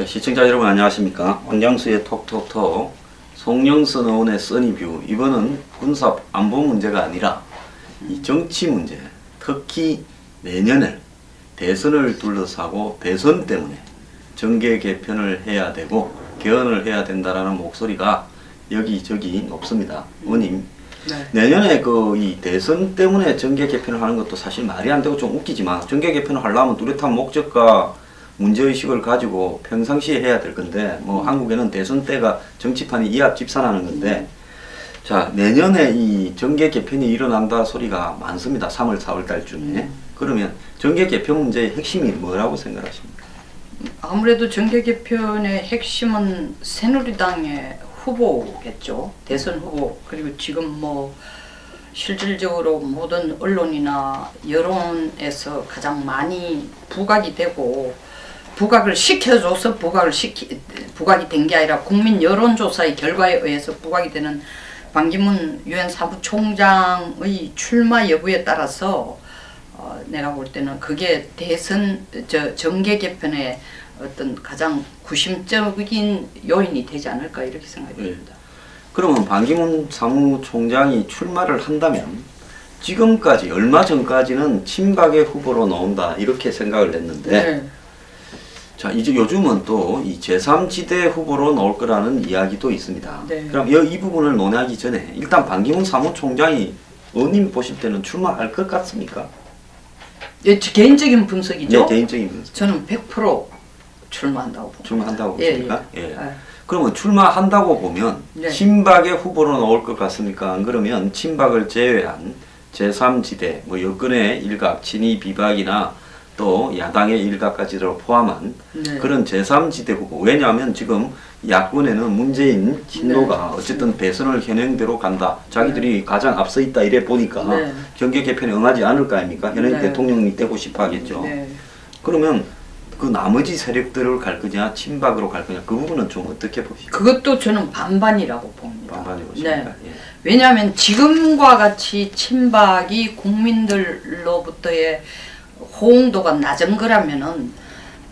시청자 여러분 안녕하십니까. 왕장수의 톡톡톡 송영선 의원의 써니뷰. 이번은 군사 안보 문제가 아니라 이 정치 문제, 특히 내년에 대선을 둘러싸고 대선 때문에 정계 개편을 해야 되고 개헌을 해야 된다라는 목소리가 여기저기 높습니다. 의원님, 네. 내년에 이 대선 때문에 정계 개편을 하는 것도 사실 말이 안 되고 좀 웃기지만, 정계 개편을 하려면 뚜렷한 목적과 문제의식을 가지고 평상시에 해야 될 건데, 한국에는 대선 때가 정치판이 이합집산하는 건데, 자, 내년에 이 정계 개편이 일어난다 소리가 많습니다. 3월, 4월 달쯤에. 그러면 정계 개편 문제의 핵심이 뭐라고 생각하십니까? 아무래도 정계 개편의 핵심은 새누리당의 후보겠죠. 대선 후보. 그리고 지금 실질적으로 모든 언론이나 여론에서 가장 많이 부각이 되고, 부각을 시켜줘서 부각이 된 게 아니라 국민 여론조사의 결과에 의해서 부각이 되는 반기문 유엔 사무총장의 출마 여부에 따라서 내가 볼 때는 그게 정계 개편의 어떤 가장 구심적인 요인이 되지 않을까 이렇게 생각이 듭니다. 그러면 반기문 사무총장이 출마를 한다면 지금까지 얼마 전까지는 친박의 후보로 나온다 이렇게 생각을 했는데, 네. 자, 이제 요즘은 또 이 제3지대 후보로 나올 거라는 이야기도 있습니다. 네. 그럼 이 부분을 논의하기 전에 일단 반기문 사무총장이 의원님 보실 때는 출마할 것 같습니까? 예, 개인적인 분석이죠. 네, 개인적인 분석. 저는 100% 출마한다고 봅니다. 출마한다고 예, 보십니까? 예. 예. 예. 그러면 출마한다고 보면 네. 친박의 후보로 나올 것 같습니까? 안 그러면 친박을 제외한 제3지대, 여권의 일각, 친이 비박이나 또 야당의 일각까지도 포함한 네. 그런 제3지대 후보. 왜냐하면 지금 야권에는 문재인 친노가 네. 어쨌든 대선을 현행대로 간다. 자기들이 가장 앞서 있다 이래 보니까 네. 정계 개편에 응하지 않을 거 아닙니까? 현행 네. 대통령이 되고 싶어 하겠죠. 네. 그러면 그 나머지 세력들을 갈 거냐, 친박으로 갈 거냐, 그 부분은 좀 어떻게 보십니까? 그것도 저는 반반이라고 봅니다. 반반이 보십니까? 네. 예. 왜냐하면 지금과 같이 친박이 국민들로부터의 호응도가 낮은 거라면은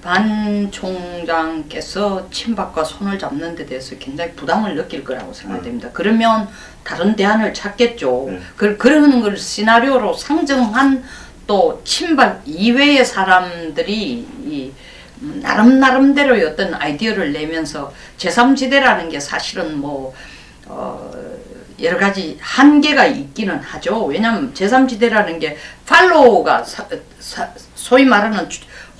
반 총장께서 친박과 손을 잡는 데 대해서 굉장히 부담을 느낄 거라고 생각됩니다. 그러면 다른 대안을 찾겠죠. 그런 걸 시나리오로 상정한 또 친박 이외의 사람들이 나름대로의 어떤 아이디어를 내면서 제3지대라는 게 사실은 여러 가지 한계가 있기는 하죠. 왜냐하면 제3지대라는 게 팔로우가 소위 말하는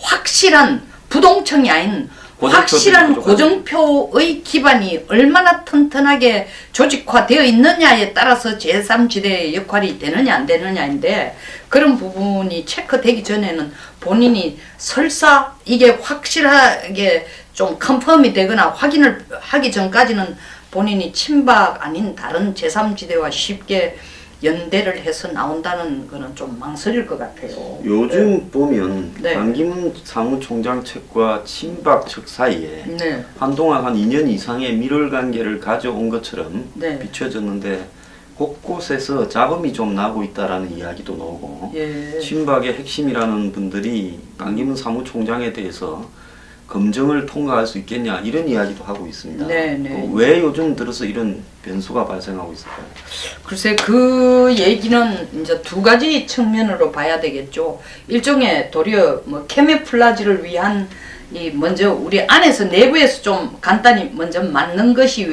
확실한 부동층이 아닌 확실한 고정표의 기반이 얼마나 튼튼하게 조직화되어 있느냐에 따라서 제3지대의 역할이 되느냐 안 되느냐인데, 그런 부분이 체크되기 전에는 본인이 설사 이게 확실하게 좀 컨펌이 되거나 확인을 하기 전까지는 본인이 친박 아닌 다른 제3지대와 쉽게 연대를 해서 나온다는 거는 좀 망설일 것 같아요. 요즘 보면 네. 반기문 사무총장 측과 친박 측 사이에 네. 한동안 한 2년 이상의 밀월 관계를 가져온 것처럼 네. 비춰졌는데, 곳곳에서 잡음이 좀 나고 있다라는 이야기도 나오고, 예. 친박의 핵심이라는 분들이 반기문 사무총장에 대해서 검증을 통과할 수 있겠냐 이런 이야기도 하고 있습니다. 네, 네. 왜 요즘 들어서 이런 변수가 발생하고 있을까요? 글쎄, 그 얘기는 이제 두 가지 측면으로 봐야 되겠죠. 일종의 도리어 캐모플라지를 위한 먼저 우리 안에서 내부에서 좀 간단히 먼저 맞는 것이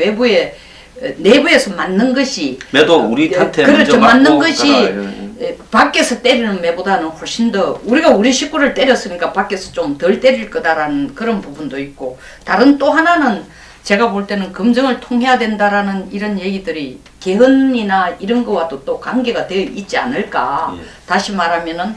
내부에서 맞는 것이 매도 우리 탓에 그렇죠. 먼저 맞는 맞고 것이 밖에서 때리는 매보다는 훨씬 더, 우리 식구를 때렸으니까 밖에서 좀 덜 때릴 거다라는 그런 부분도 있고, 다른 또 하나는 제가 볼 때는 검증을 통해야 된다라는 이런 얘기들이 개헌이나 이런 거와도 또 관계가 되어 있지 않을까. 예. 다시 말하면은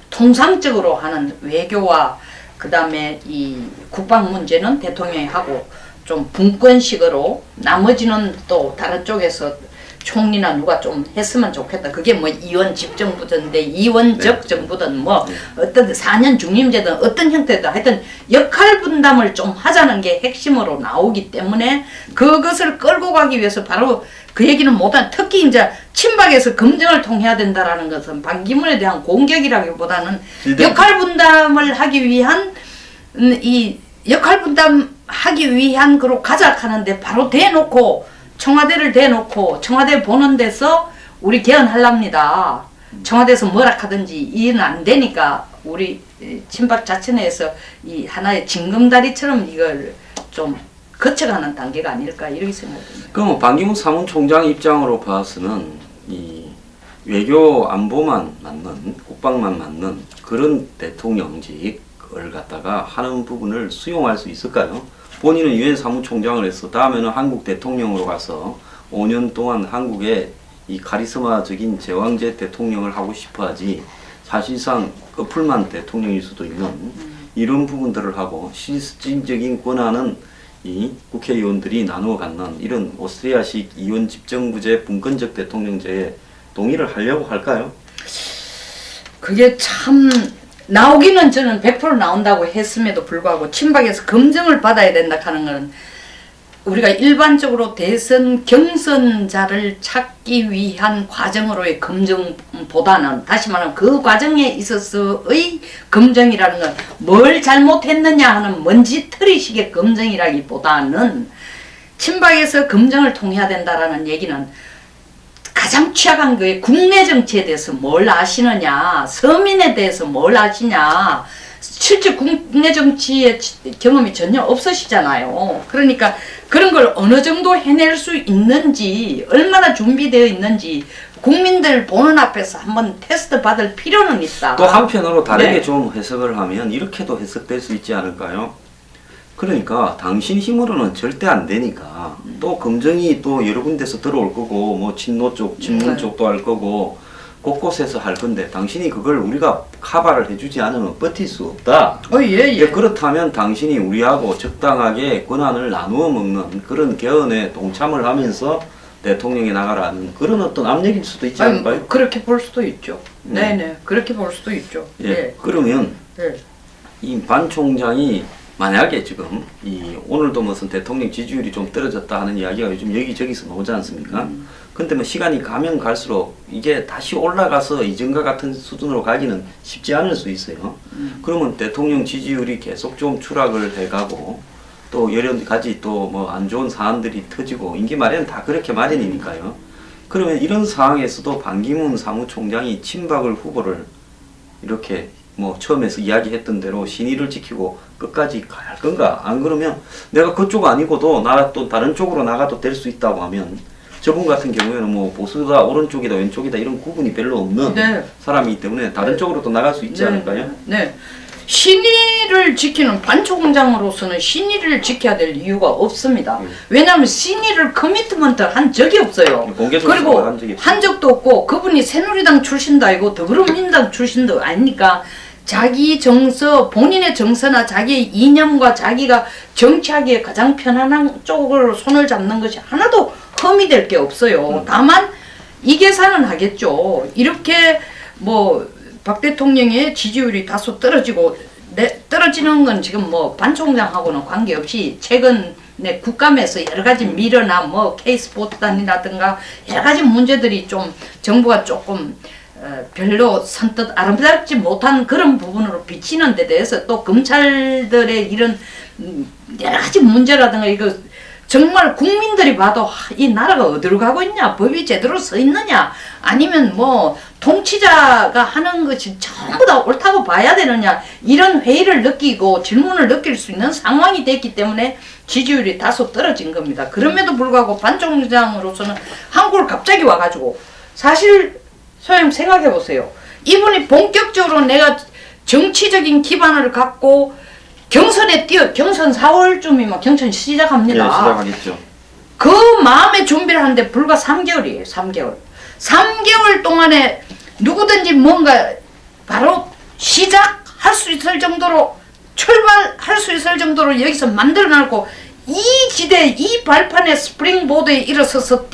통상적으로 하는 외교와 그 다음에 이 국방 문제는 대통령이 하고 좀 분권식으로, 나머지는 또 다른 쪽에서 총리나 누가 좀 했으면 좋겠다. 그게 이원 집정부든데 이원적 정부든 어떤 4년 중임제든 어떤 형태든 하여튼 역할 분담을 좀 하자는 게 핵심으로 나오기 때문에, 그것을 끌고 가기 위해서 바로 그 얘기는 못한, 특히 이제 친박에서 검증을 통해야 된다라는 것은 반기문에 대한 공격이라기보다는 역할 분담을 하기 위한 이 역할 분담하기 위한 그로 가작하는데 바로 대놓고 청와대를 대놓고 청와대 보는 데서 우리 개헌하랍니다. 청와대에서 뭐라 하든지 이해는 안 되니까 우리 친박 자체내에서 이 하나의 징검다리처럼 이걸 좀 거쳐가는 단계가 아닐까 이렇게 생각합니다. 그럼 반기문 사무총장 입장으로 봐서는 이 외교 안보만 맞는 국방만 맞는 그런 대통령직을 갖다가 하는 부분을 수용할 수 있을까요? 본인은 유엔 사무총장을 해서 다음에는 한국 대통령으로 가서 5년 동안 한국의 이 카리스마적인 제왕제 대통령을 하고 싶어하지 사실상 끝풀만 대통령일 수도 있는 이런 부분들을 하고 실질적인 권한은 이 국회의원들이 나누어 갖는 이런 오스트리아식 이원 집정부제 분권적 대통령제에 동의를 하려고 할까요? 그게 참 나오기는 저는 100% 나온다고 했음에도 불구하고 친박에서 검증을 받아야 된다 하는 것은 우리가 일반적으로 대선 경선자를 찾기 위한 과정으로의 검증보다는 다시 말하면 그 과정에 있어서의 검증이라는 건 뭘 잘못했느냐 하는 먼지털이식의 검증이라기보다는 친박에서 검증을 통해야 된다라는 얘기는 가장 취약한 게 국내 정치에 대해서 뭘 아시느냐, 서민에 대해서 뭘 아시냐, 실제 국내 정치의 경험이 전혀 없으시잖아요. 그러니까 그런 걸 어느 정도 해낼 수 있는지, 얼마나 준비되어 있는지 국민들 보는 앞에서 한번 테스트 받을 필요는 있다. 또 한편으로 다르게 네. 좀 해석을 하면 이렇게도 해석될 수 있지 않을까요? 그러니까 당신 힘으로는 절대 안 되니까 또 검증이 또 여러 군데서 들어올 거고 뭐 친노 쪽, 친문 쪽도 할 거고 곳곳에서 할 건데 당신이 그걸 우리가 커버를 해주지 않으면 버틸 수 없다. 예. 그렇다면 당신이 우리하고 적당하게 권한을 나누어 먹는 그런 개헌에 동참을 하면서 대통령이 나가라는 그런 어떤 압력일 수도 있지 않을까요? 그렇게 볼 수도 있죠. 네네. 그렇게 볼 수도 있죠. 예. 그러면 이 반 총장이 만약에 지금 이 오늘도 무슨 대통령 지지율이 좀 떨어졌다 하는 이야기가 요즘 여기저기서 나오지 않습니까? 근데 뭐 시간이 가면 갈수록 이게 다시 올라가서 이전과 같은 수준으로 가기는 쉽지 않을 수 있어요. 그러면 대통령 지지율이 계속 좀 추락을 해가고 또 여러 가지 또 뭐 안 좋은 사안들이 터지고 임기 말에는 다 그렇게 마련이니까요. 그러면 이런 상황에서도 반기문 사무총장이 친박을 후보를 이렇게 뭐 처음에서 이야기했던 대로 신의를 지키고 끝까지 갈 건가? 안 그러면 내가 그쪽 아니고도 나 또 다른 쪽으로 나가도 될 수 있다고 하면 저분 같은 경우에는 뭐 보수가 오른쪽이다 왼쪽이다 이런 구분이 별로 없는 사람이기 때문에 다른 쪽으로도 나갈 수 있지 않을까요? 네. 신의를 지키는 반총장으로서는 신의를 지켜야 될 이유가 없습니다. 왜냐하면 신의를 커미트먼트를 한 적이 없어요. 그리고 한 적도 없고 그분이 새누리당 출신도 아니고 더불어민주당 출신도 아니니까 자기 정서, 본인의 정서나 자기의 이념과 자기가 정치하기에 가장 편안한 쪽으로 손을 잡는 것이 하나도 흠이 될 게 없어요. 다만 이 계산은 하겠죠. 이렇게 뭐 박 대통령의 지지율이 다소 떨어지고 떨어지는 건 지금 뭐 반 총장하고는 관계없이 최근에 국감에서 여러 가지 미러나 뭐 K스포츠단이라든가 여러 가지 문제들이 좀 정부가 조금 별로 선뜻 아름답지 못한 그런 부분으로 비치는 데 대해서 또 검찰들의 이런 여러 가지 문제라든가 이거 정말 국민들이 봐도 이 나라가 어디로 가고 있냐, 법이 제대로 서 있느냐, 아니면 뭐 통치자가 하는 것이 전부 다 옳다고 봐야 되느냐, 이런 회의를 느끼고 질문을 느낄 수 있는 상황이 됐기 때문에 지지율이 다소 떨어진 겁니다. 그럼에도 불구하고 반 총장으로서는 한국을 갑자기 와가지고 사실 소영 생각해 보세요. 이분이 본격적으로 내가 정치적인 기반을 갖고 경선 4월쯤이면 경선 시작합니다. 네, 시작하겠죠. 그 마음의 준비를 하는데 불과 3개월이에요. 3개월. 3개월 동안에 누구든지 뭔가 바로 시작할 수 있을 정도로 출발할 수 있을 정도로 여기서 만들어놨고 이 지대, 이 발판에 스프링보드에 일어서서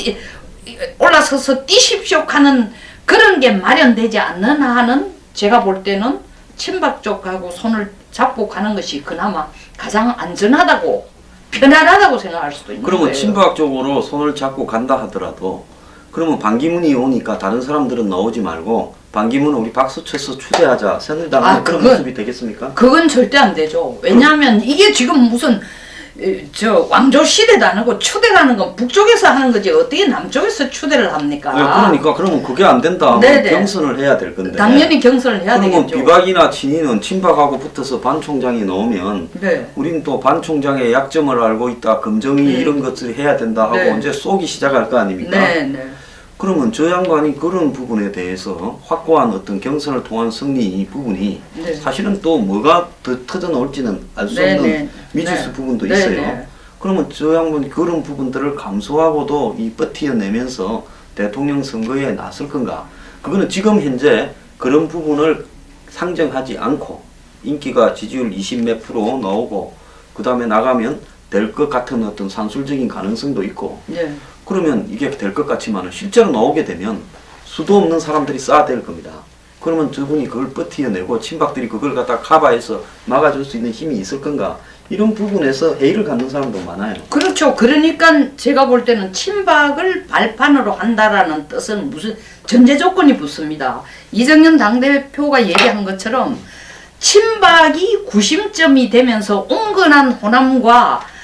올라서서 뛰십시오 하는 그런 게 마련되지 않는 한은 제가 볼 때는 친박 쪽하고 손을 잡고 가는 것이 그나마 가장 안전하다고 편안하다고 생각할 수도 있는 그러면 거예요. 친박 쪽으로 손을 잡고 간다 하더라도 그러면 반기문이 오니까 다른 사람들은 나오지 말고 반기문을 우리 박수 쳐서 추대하자 새누리당은 그런 그건- 모습이 되겠습니까? 그건 절대 안 되죠. 왜냐하면 이게 지금 무슨 저 왕조 시대도 아니고 추대라는 건 북쪽에서 하는 거지 어떻게 남쪽에서 추대를 합니까? 네, 그러니까 그러면 그게 안 된다. 네네. 경선을 해야 될 건데. 당연히 경선을 해야 그러면 되겠죠. 비박이나 친이는 친박하고 붙어서 반 총장이 나오면 네. 우리는 또 반 총장의 약점을 알고 있다. 검증이 이런 것을 해야 된다 하고 네. 이제 쏘기 시작할 거 아닙니까? 네, 네. 그러면 저 양반이 그런 부분에 대해서 확고한 어떤 경선을 통한 승리 부분이 네. 사실은 또 뭐가 더 터져 나올지는 알 수 네, 없는 네. 미지수 네. 부분도 네, 있어요. 네. 그러면 저 양반이 그런 부분들을 감수하고도 이 버티어내면서 대통령 선거에 나설 건가? 그거는 지금 현재 그런 부분을 상정하지 않고 인기가 지지율 20몇 프로 나오고 그 다음에 나가면 될 것 같은 어떤 산술적인 가능성도 있고 네. 그러면 이게 될 것 같지만 실제로 나오게 되면 수도 없는 사람들이 쌓아댈 겁니다. 그러면 저분이 그걸 버티어내고 친박들이 그걸 갖다 커버해서 막아줄 수 있는 힘이 있을 건가? 이런 부분에서 회의를 갖는 사람도 많아요. 그렇죠. 그러니까 제가 볼 때는 친박을 발판으로 한다라는 뜻은 무슨 전제 조건이 붙습니다. 이정현 당대표가 얘기한 것처럼 친박이 구심점이 되면서 온건한 호남과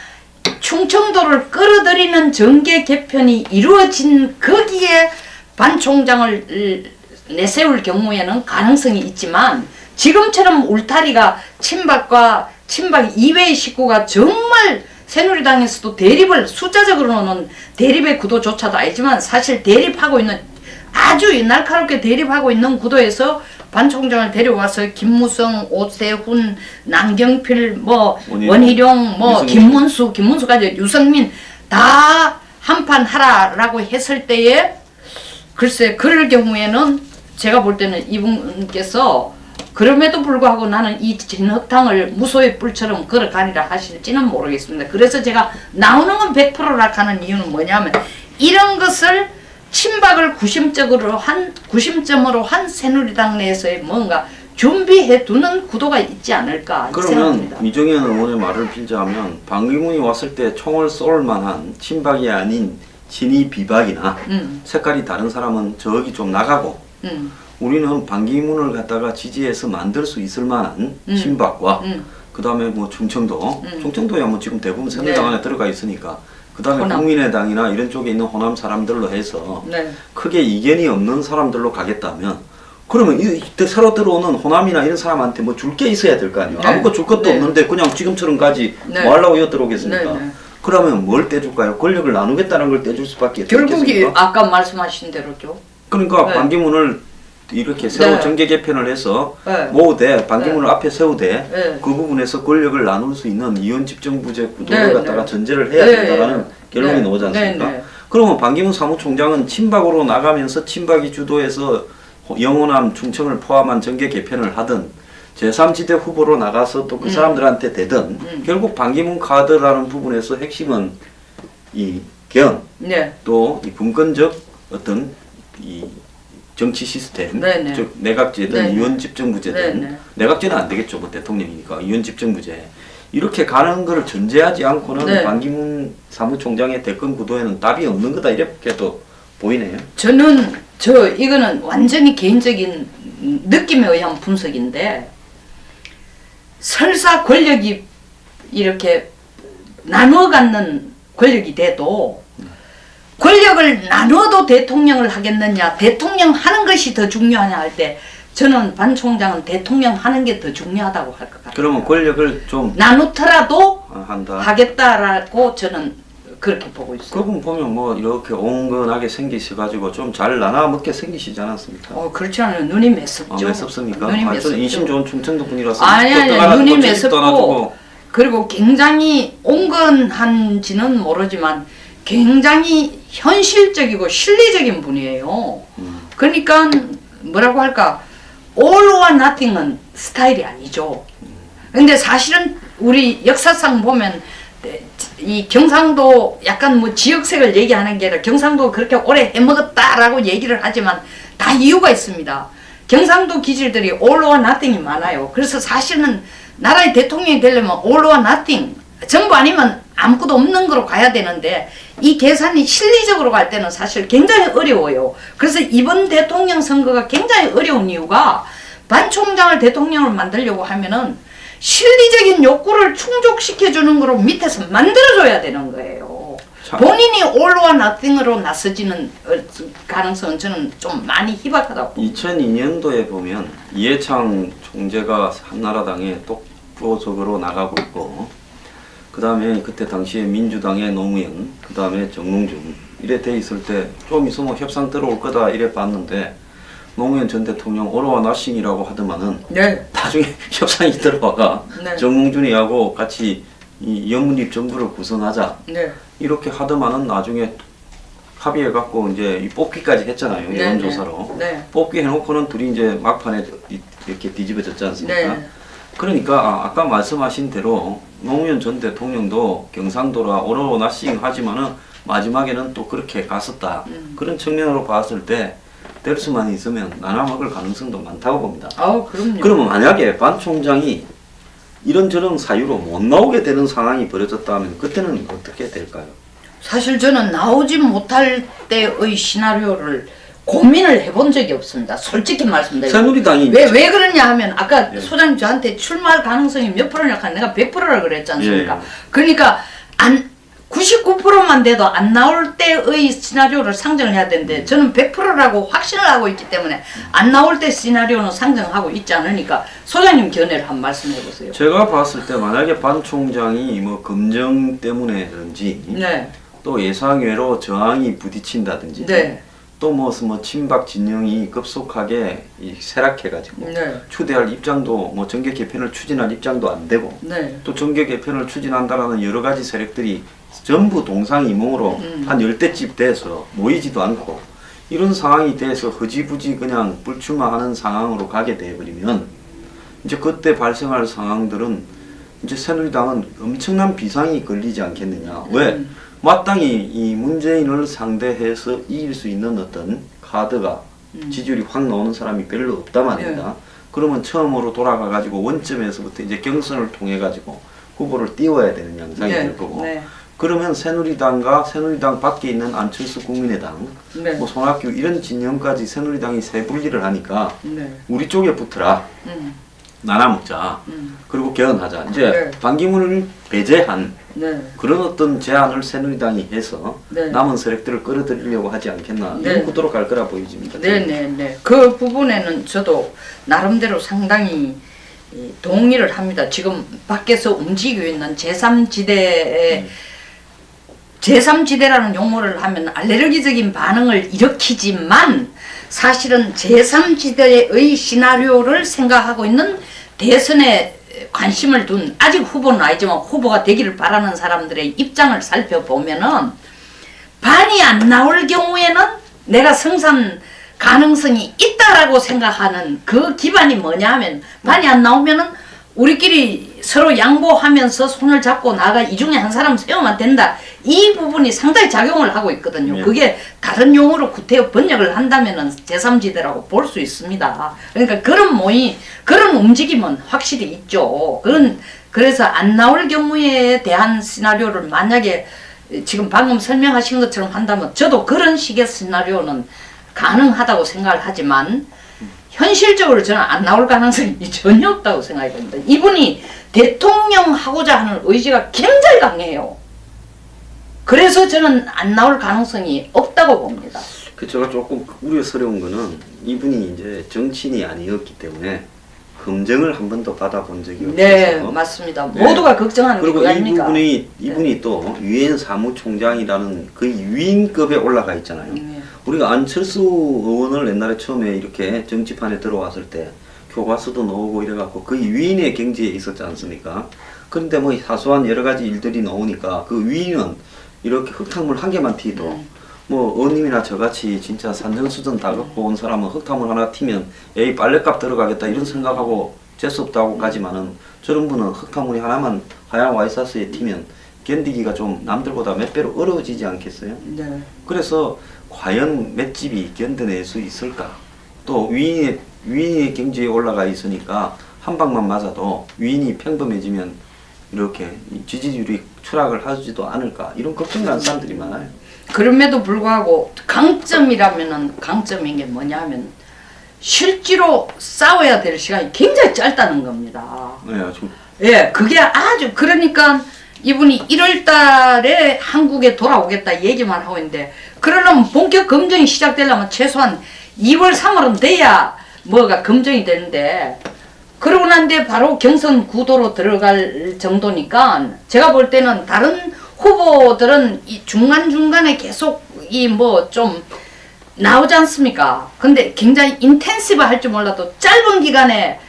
충청도를 끌어들이는 정계 개편이 이루어진 거기에 반 총장을 내세울 경우에는 가능성이 있지만 지금처럼 울타리가 친박 이외의 식구가 정말 새누리당에서도 대립을 숫자적으로는 대립의 구도조차도 알지만 사실 대립하고 있는 아주 날카롭게 대립하고 있는 구도에서 반 총장을 데려와서 김무성, 오세훈, 남경필, 원희룡, 김문수까지 유승민 다 한판 하라라고 했을 때에 글쎄 그럴 경우에는 제가 볼 때는 이분께서 그럼에도 불구하고 나는 이 진흙탕을 무소의 뿔처럼 걸어가리라 하실지는 모르겠습니다. 그래서 제가 나오는 건 100%라 하는 이유는 뭐냐면 이런 것을 친박을 구심점으로 한 새누리당 내에서의 뭔가 준비해 두는 구도가 있지 않을까 그러면 생각합니다. 이정현 의원의 말을 빌자면 반기문이 왔을 때 총을 쏠 만한 친박이 아닌 친이 비박이나 색깔이 다른 사람은 저기 좀 나가고 우리는 반기문을 갖다가 지지해서 만들 수 있을 만한 친박과 그 다음에 뭐 충청도야 뭐 지금 대부분 새누리당 안에 들어가 있으니까 그 다음에 호남. 국민의당이나 이런 쪽에 있는 호남 사람들로 해서 네. 크게 이견이 없는 사람들로 가겠다면 그러면 새로 들어오는 호남이나 이런 사람한테 뭐 줄 게 있어야 될 거 아니에요. 네. 아무것도 줄 것도 네. 없는데 그냥 지금처럼 가지 네. 뭐 하려고 들어오겠습니까? 네, 네. 그러면 뭘 떼줄까요? 권력을 나누겠다는 걸 떼줄 수밖에 결국이 없겠습니까? 아까 말씀하신 대로죠. 그러니까 네. 반기문을 이렇게 새로 네. 정계 개편을 해서 네. 모으되 반기문을 앞에 세우되 네. 그 부분에서 권력을 나눌 수 있는 이원 집정부제 구도를 네, 갖다가 네. 전제를 해야 네, 된다라는 결론이 네. 나오지 않습니까? 네, 네. 그러면 반기문 사무총장은 친박으로 나가면서 친박이 주도해서 영호남 충청을 포함한 정계 개편을 하든 제3지대 후보로 나가서 또 그 사람들한테 되든 결국 반기문 카드라는 부분에서 핵심은 이 견, 네. 또 이 분권적 어떤 이 정치 시스템, 네네. 즉 내각제든 네네. 이원집정부제든 네네. 내각제는 안 되겠죠, 뭐 대통령이니까 이원집정부제 이렇게 가는 것을 전제하지 않고는 네. 반기문 사무총장의 대권 구도에는 답이 없는 거다 이렇게도 보이네요. 저는 이거는 완전히 개인적인 느낌에 의한 분석인데 설사 권력이 이렇게 나누어 갖는 권력이 돼도 권력을 나눠도 대통령을 하겠느냐 대통령 하는 것이 더 중요하냐 할 때 저는 반 총장은 대통령 하는 게 더 중요하다고 할 것 같아요. 그러면 권력을 좀 나누더라도 한다. 하겠다라고 저는 그렇게 보고 있어요. 그분 보면 뭐 이렇게 온건하게 생기셔가지고 좀 잘 나눠 먹게 생기시지 않았습니까? 그렇지 않아요. 눈이 매섭죠. 매섭습니까? 눈이 저는 매섭죠. 인심 좋은 충청도 분이라서 아니 눈이 매섭고 놔두고. 그리고 굉장히 온건한지는 모르지만 굉장히 현실적이고 실리적인 분이에요. 그러니까 뭐라고 할까 all or nothing은 스타일이 아니죠. 근데 사실은 우리 역사상 보면 이 경상도 약간 뭐 지역색을 얘기하는 게 아니라 경상도 그렇게 오래 해먹었다라고 얘기를 하지만 다 이유가 있습니다. 경상도 기질들이 all or nothing이 많아요. 그래서 사실은 나라의 대통령이 되려면 all or nothing 전부 아니면 아무것도 없는 거로 가야 되는데 이 계산이 실리적으로 갈 때는 사실 굉장히 어려워요. 그래서 이번 대통령 선거가 굉장히 어려운 이유가 반 총장을 대통령을 만들려고 하면은 실리적인 욕구를 충족시켜주는 거로 밑에서 만들어줘야 되는 거예요. 본인이 all와 nothing으로 나서지는 가능성은 저는 좀 많이 희박하다고. 2002년도에 보면 이해창 총재가 한나라당에 독보적으로 나가고 있고, 그 다음에 그때 당시에 민주당의 노무현, 그 다음에 정몽준 이래 돼 있을 때 좀 있으면 협상 들어올 거다 이래 봤는데, 노무현 전 대통령 오로와 나싱이라고 하더만은 네. 나중에 협상이 들어와가 네. 정몽준이하고 같이 이 연문립 정부를 구성하자 네. 이렇게 하더만은 나중에 합의해갖고 이제 이 뽑기까지 했잖아요. 네, 여론조사로. 네. 뽑기 해놓고는 둘이 이제 막판에 이렇게 뒤집어졌지 않습니까? 네. 그러니까 아까 말씀하신 대로 노무현 전 대통령도 경상도라 오로오 나싱 하지만은 마지막에는 또 그렇게 갔었다. 그런 측면으로 봤을 때 될 수만 있으면 나눠 먹을 가능성도 많다고 봅니다. 그럼요. 그러면 만약에 반 총장이 이런저런 사유로 못 나오게 되는 상황이 벌어졌다면 그때는 어떻게 될까요? 사실 저는 나오지 못할 때의 시나리오를 고민을 해본 적이 없습니다. 솔직히 말씀드리면. 새누리당이 왜 그러냐 하면 아까 예. 소장님 저한테 출마할 가능성이 몇 프로냐 하니까 내가 100%라 그랬지 않습니까? 예. 그러니까 99%만 돼도 안 나올 때의 시나리오를 상정을 해야 되는데 저는 100%라고 확신을 하고 있기 때문에 안 나올 때 시나리오는 상정하고 있지 않으니까 소장님 견해를 한 말씀 해보세요. 제가 봤을 때 만약에 반 총장이 뭐 검정 때문에든지 네. 또 예상외로 저항이 부딪힌다든지 네. 또 뭐 친박 진영이 급속하게 쇠락해가지고 네. 추대할 입장도 뭐 정계 개편을 추진할 입장도 안 되고 네. 또 정계 개편을 추진한다라는 여러 가지 세력들이 전부 동상이몽으로 한 10대집 돼서 모이지도 않고 이런 상황이 돼서 흐지부지 그냥 불출마하는 상황으로 가게 돼버리면 이제 그때 발생할 상황들은 이제 새누리당은 엄청난 비상이 걸리지 않겠느냐. 왜? 마땅히 이 문재인을 상대해서 이길 수 있는 어떤 카드가 지지율이 확 나오는 사람이 별로 없단 말입니다. 네. 그러면 처음으로 돌아가 가지고 원점에서부터 이제 경선을 통해 가지고 후보를 띄워야 되는 양상이 될 거고. 네. 그러면 새누리당과 새누리당 밖에 있는 안철수 국민의당, 네. 뭐 손학규 이런 진영까지 새누리당이 세 분리를 하니까 네. 우리 쪽에 붙어라. 나눠 먹자. 그리고 개헌하자. 이제 네. 반기문을 배제한 네. 그런 어떤 제안을 새누리당이 해서 네. 남은 세력들을 끌어들이려고 하지 않겠나. 네. 이런 구도로 갈 거라 보여집니다. 네네네. 그 부분에는 저도 나름대로 상당히 동의를 합니다. 지금 밖에서 움직이고 있는 제3지대의 제3지대라는 용어를 하면 알레르기적인 반응을 일으키지만 사실은 제3지대의 시나리오를 생각하고 있는 대선에 관심을 둔 아직 후보는 아니지만 후보가 되기를 바라는 사람들의 입장을 살펴보면은 반이 안 나올 경우에는 내가 승산 가능성이 있다라고 생각하는 그 기반이 뭐냐 하면 반이 안 나오면은 우리끼리 서로 양보하면서 손을 잡고 나가 이 중에 한 사람 세우면 된다. 이 부분이 상당히 작용을 하고 있거든요. 네. 그게 다른 용어로 구태여 번역을 한다면은 제3지대라고 볼 수 있습니다. 그러니까 그런 모임, 그런 움직임은 확실히 있죠. 그래서 안 나올 경우에 대한 시나리오를 만약에 지금 방금 설명하신 것처럼 한다면 저도 그런 식의 시나리오는 가능하다고 생각을 하지만 현실적으로 저는 안 나올 가능성이 전혀 없다고 생각이 됩니다. 이분이 대통령 하고자 하는 의지가 굉장히 강해요. 그래서 저는 안 나올 가능성이 없다고 봅니다. 그 제가 조금 우려스러운 거는 이분이 이제 정치인이 아니었기 때문에 검증을 한 번도 받아본 적이 없어서. 네, 맞습니다. 네. 모두가 걱정하는 게 그리고 그거 아닙니까? 이분이 또 유엔 사무총장이라는 그 위인급에 올라가 있잖아요. 우리가 안철수 의원을 옛날에 처음에 이렇게 정치판에 들어왔을 때 교과서도 나오고 이래갖고 그 위인의 경지에 있었지 않습니까? 그런데 뭐 사소한 여러 가지 일들이 나오니까 그 위인은 이렇게 흙탕물 한 개만 튀도 뭐 의원님이나 저같이 진짜 산전수전 다 겪고 온 사람은 흙탕물 하나 튀면 에이 빨랫값 들어가겠다 이런 생각하고 재수없다고 가지만은 저런 분은 흙탕물이 하나만 하얀 와이사스에 튀면 견디기가 좀 남들보다 몇 배로 어려워지지 않겠어요? 네. 그래서 과연 맷집이 견뎌낼 수 있을까? 또 위인의 경지에 올라가 있으니까 한 방만 맞아도 위인이 평범해지면 이렇게 지지율이 추락을 하지도 않을까 이런 걱정하는 사람들이 많아요. 그럼에도 불구하고 강점이라면은 강점인 게 뭐냐면 실제로 싸워야 될 시간이 굉장히 짧다는 겁니다. 네, 아주 예, 그게 아주 그러니까 이분이 1월 달에 한국에 돌아오겠다 얘기만 하고 있는데 그러려면 본격 검증이 시작되려면 최소한 2월, 3월은 돼야 뭐가 검증이 되는데 그러고 난 뒤에 바로 경선 구도로 들어갈 정도니까 제가 볼 때는 다른 후보들은 이 중간중간에 계속 이 뭐 좀 나오지 않습니까? 근데 굉장히 인텐시브 할 줄 몰라도 짧은 기간에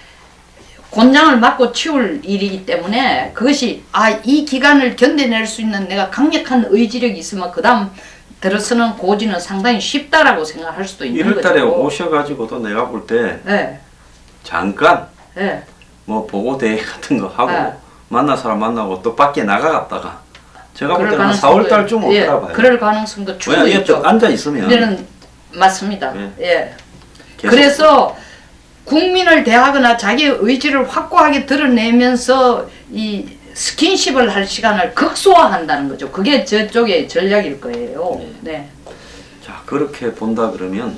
곤장을 맞고 치울 일이기 때문에 그것이 이 기간을 견뎌낼 수 있는 내가 강력한 의지력이 있으면 그 다음 들어서는 고지는 상당히 쉽다라고 생각할 수도 있는 1월 거죠. 달에 오셔가지고도 내가 볼 때 네. 잠깐 네. 뭐 보고대회 같은 거 하고 네. 만날 사람 만나고 또 밖에 나가갔다가 제가 볼 그럴 때는 한 가능성도 4월 달쯤 예, 오더라 봐요. 그럴 가능성도 충분히 왜냐 있죠. 이게 앉아 있으면 이제는 맞습니다. 네. 예. 계속 그래서 국민을 대하거나 자기의 의지를 확고하게 드러내면서 이 스킨십을 할 시간을 극소화한다는 거죠. 그게 저쪽의 전략일 거예요. 네. 자 그렇게 본다 그러면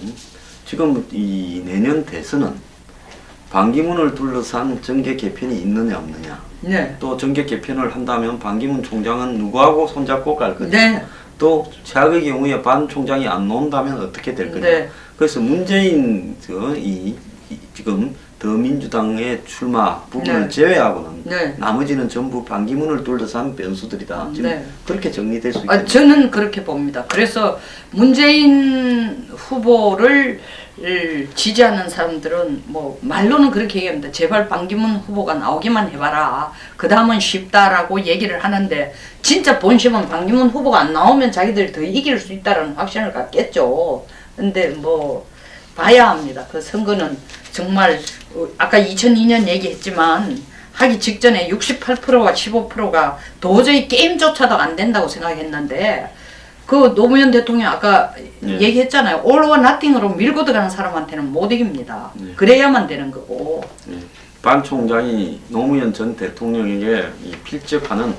지금 이 내년 대선은 반기문을 둘러싼 정계 개편이 있느냐 없느냐 네. 또 정계 개편을 한다면 반기문 총장은 누구하고 손잡고 갈 거냐 네. 또 최악의 경우에 반 총장이 안 나온다면 어떻게 될 거냐 네. 그래서 문재인 지금 더민주당의 출마 부분을 네. 제외하고는 네. 나머지는 전부 반기문을 둘러싼 변수들이다. 지금 네. 그렇게 정리될 수 있겠네요. 저는 그렇게 봅니다. 그래서 문재인 후보를 지지하는 사람들은 뭐 말로는 그렇게 얘기합니다. 제발 반기문 후보가 나오기만 해봐라. 그 다음은 쉽다라고 얘기를 하는데 진짜 본심은 반기문 후보가 안 나오면 자기들이 더 이길 수 있다는 확신을 갖겠죠. 근데 뭐 봐야 합니다. 그 선거는 정말 아까 2002년 얘기했지만 하기 직전에 68%와 15%가 도저히 게임조차도 안 된다고 생각했는데 그 노무현 대통령 아까 네. 얘기했잖아요. all or nothing으로 밀고 들어가는 사람한테는 못 이깁니다. 네. 그래야만 되는 거고. 네. 반 총장이 노무현 전 대통령에게 이 필적하는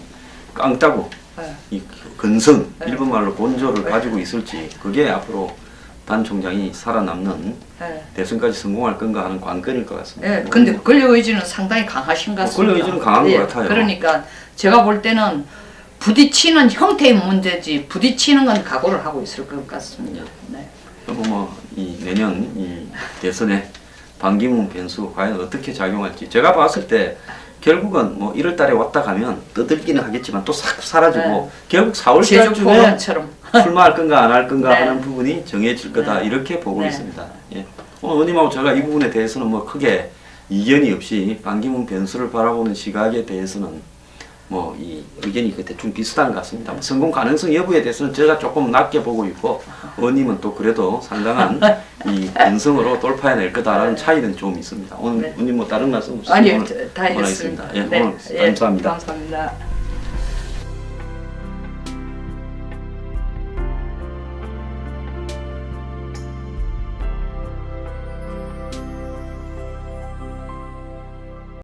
깡따구, 네. 이 근성, 네. 일본 말로 곤조를 네. 가지고 있을지 그게 앞으로 반 총장이 살아남는 네. 대선까지 성공할 건가 하는 관건일 것 같습니다. 예, 근데 권력 의지는 상당히 강하신 것 같습니다. 권력 의지는 강한 것 같아요. 그러니까 제가 볼 때는 부딪히는 형태의 문제지 부딪히는 건 각오를 하고 있을 것 같습니다. 네. 그리고 뭐이 내년 이 대선에 반기문 변수 과연 어떻게 작용할지 제가 봤을 때 결국은 뭐 1월 달에 왔다 가면 떠들기는 하겠지만 또 싹 사라지고 네. 결국 4월 제주 달쯤에 포럼처럼. 출마할 건가 안 할 건가 네. 하는 부분이 정해질 거다 네. 이렇게 보고 네. 있습니다. 예. 오늘 의원님하고 제가 이 부분에 대해서는 뭐 크게 이견이 없이 반기문 변수를 바라보는 시각에 대해서는 뭐 이 의견이 대충 비슷한 것 같습니다. 뭐 성공 가능성 여부에 대해서는 제가 조금 낮게 보고 있고 의원님은 또 그래도 상당한 이 근성으로 돌파해낼 거다라는 차이는 좀 있습니다. 오늘 네. 의원님 뭐 다른 말씀 없으시면 아니요, 오늘 다 그만하겠습니다. 했습니다. 예, 네. 오늘 감사합니다. 감사합니다.